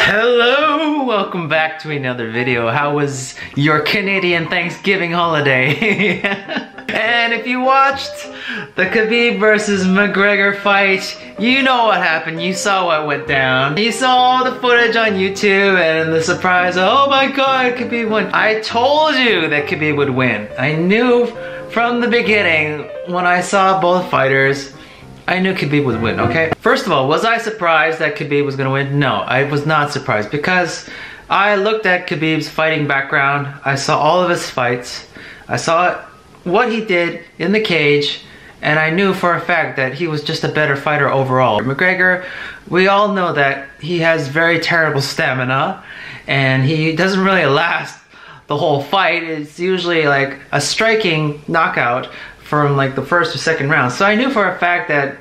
Hello, welcome back to another video. How was your Canadian Thanksgiving holiday? And if you watched the Khabib versus McGregor fight, you know what happened. You saw what went down. You saw all the footage on YouTube and the surprise, oh my god, Khabib won. I told you that Khabib would win. I knew from the beginning when I saw both fighters, I knew Khabib would win, okay? First of all, was I surprised that Khabib was gonna win? No, I was not surprised because I looked at Khabib's fighting background. I saw all of his fights. I saw what he did in the cage, and I knew for a fact that he was just a better fighter overall. McGregor, we all know that he has very terrible stamina, and he doesn't really last the whole fight. It's usually like a striking knockout from like the first or second round. So I knew for a fact that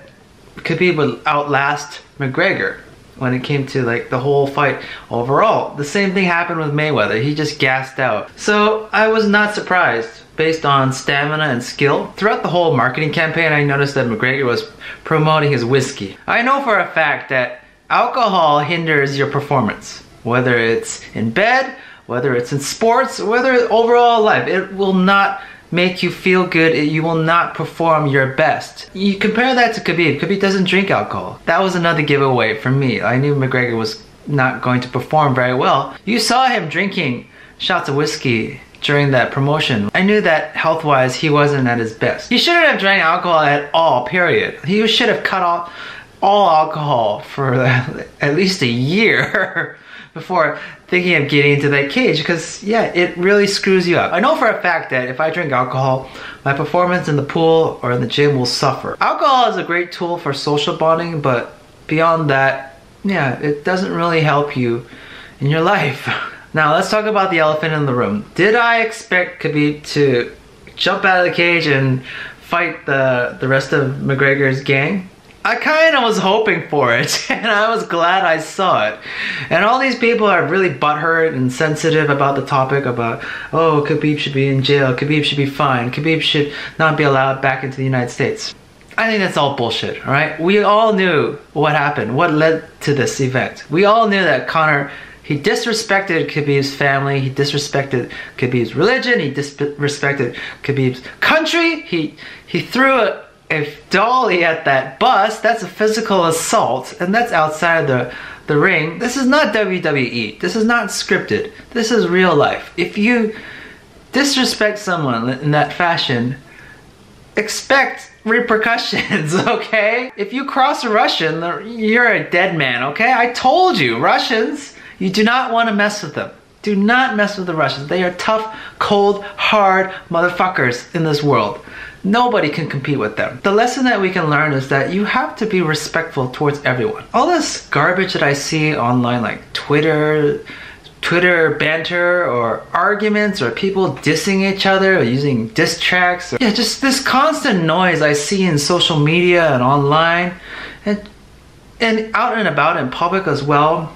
Khabib would outlast McGregor when it came to like the whole fight overall. The same thing happened with Mayweather. He just gassed out. So I was not surprised based on stamina and skill. Throughout the whole marketing campaign, I noticed that McGregor was promoting his whiskey. I know for a fact that alcohol hinders your performance, whether it's in bed, whether it's in sports, whether overall life. It will not make you feel good. You will not perform your best. You compare that to Khabib. Khabib doesn't drink alcohol. That was another giveaway for me. I knew McGregor was not going to perform very well. You saw him drinking shots of whiskey during that promotion. I knew that health-wise he wasn't at his best. He shouldn't have drank alcohol at all, period. He should have cut off all alcohol for at least a year before thinking of getting into that cage, because yeah, it really screws you up. I know for a fact that if I drink alcohol, my performance in the pool or in the gym will suffer. Alcohol is a great tool for social bonding, but beyond that, yeah, it doesn't really help you in your life. Now let's talk about the elephant in the room. Did I expect Khabib to jump out of the cage and fight the rest of McGregor's gang? I kind of was hoping for it, and I was glad I saw it. And all these people are really butthurt and sensitive about the topic about, oh, Khabib should be in jail, Khabib should be fined, Khabib should not be allowed back into the United States. I think that's all bullshit, alright? We all knew what happened, what led to this event. We all knew that Conor, he disrespected Khabib's family, he disrespected Khabib's religion, he disrespected Khabib's country, he threw a dolly at that bus. That's a physical assault, and that's outside the ring. This is not WWE. This is not scripted. This is real life. If you disrespect someone in that fashion, expect repercussions, okay? If you cross a Russian, you're a dead man, okay? I told you, Russians, you do not want to mess with them. Do not mess with the Russians. They are tough, cold, hard motherfuckers in this world. Nobody can compete with them. The lesson that we can learn is that you have to be respectful towards everyone. All this garbage that I see online, like Twitter banter or arguments or people dissing each other or using diss tracks. Yeah, just this constant noise I see in social media and online and out and about in public as well.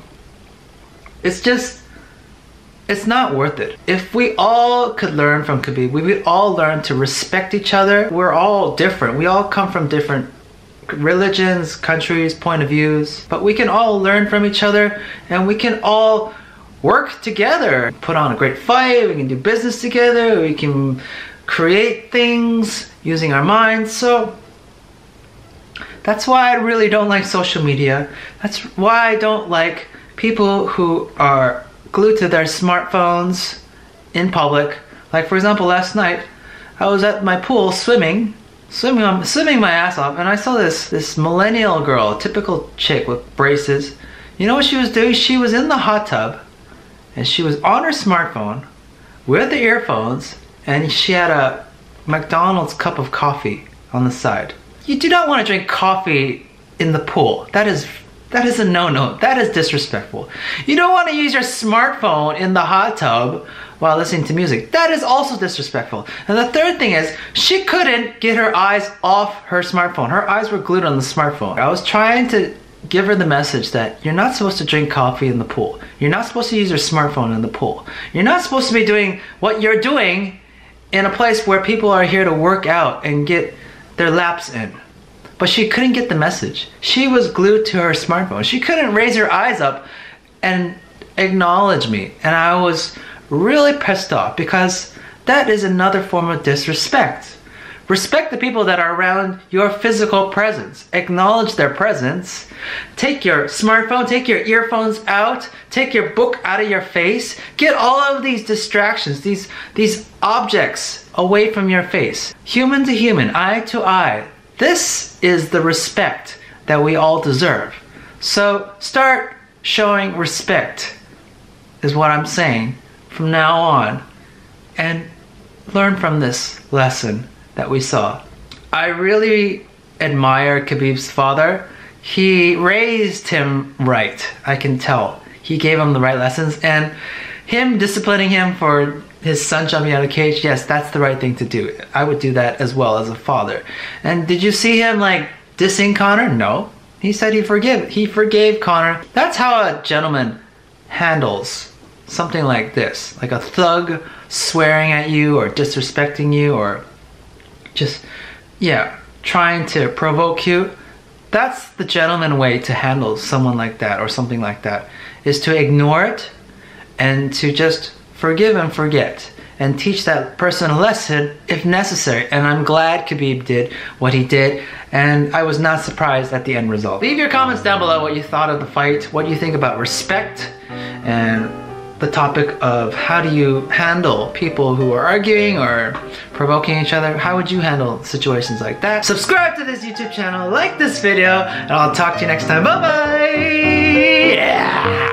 It's not worth it. If we all could learn from Khabib, we would all learn to respect each other. We're all different. We all come from different religions, countries, point of views, but we can all learn from each other and we can all work together. Put on a great fight, we can do business together, we can create things using our minds. So that's why I really don't like social media. That's why I don't like people who are glued to their smartphones in public. Like for example, last night I was at my pool swimming my ass off, and I saw this millennial girl, a typical chick with braces. You know what she was doing? She was in the hot tub and she was on her smartphone with the earphones, and she had a McDonald's cup of coffee on the side. You do not want to drink coffee in the pool. That is a no-no. That is disrespectful. You don't want to use your smartphone in the hot tub while listening to music. That is also disrespectful. And the third thing is, she couldn't get her eyes off her smartphone. Her eyes were glued on the smartphone. I was trying to give her the message that you're not supposed to drink coffee in the pool. You're not supposed to use your smartphone in the pool. You're not supposed to be doing what you're doing in a place where people are here to work out and get their laps in. But she couldn't get the message. She was glued to her smartphone. She couldn't raise her eyes up and acknowledge me. And I was really pissed off because that is another form of disrespect. Respect the people that are around your physical presence. Acknowledge their presence. Take your smartphone, take your earphones out, take your book out of your face. Get all of these distractions, these objects away from your face. Human to human, eye to eye. This is the respect that we all deserve. So start showing respect, is what I'm saying from now on. And learn from this lesson that we saw. I really admire Khabib's father. He raised him right, I can tell. He gave him the right lessons, and him disciplining him for his son jumping out of the cage, yes, that's the right thing to do. I would do that as well as a father. And did you see him like dissing Conor? No. He said he forgave Conor. That's how a gentleman handles something like this. Like a thug swearing at you or disrespecting you or just, yeah, trying to provoke you. That's the gentleman way to handle someone like that or something like that, is to ignore it and to just forgive and forget and teach that person a lesson if necessary. And I'm glad Khabib did what he did, and I was not surprised at the end result. Leave your comments down below what you thought of the fight, what you think about respect, and the topic of how do you handle people who are arguing or provoking each other. How would you handle situations like that? Subscribe to this YouTube channel, like this video, and I'll talk to you next time. Bye bye! Yeah!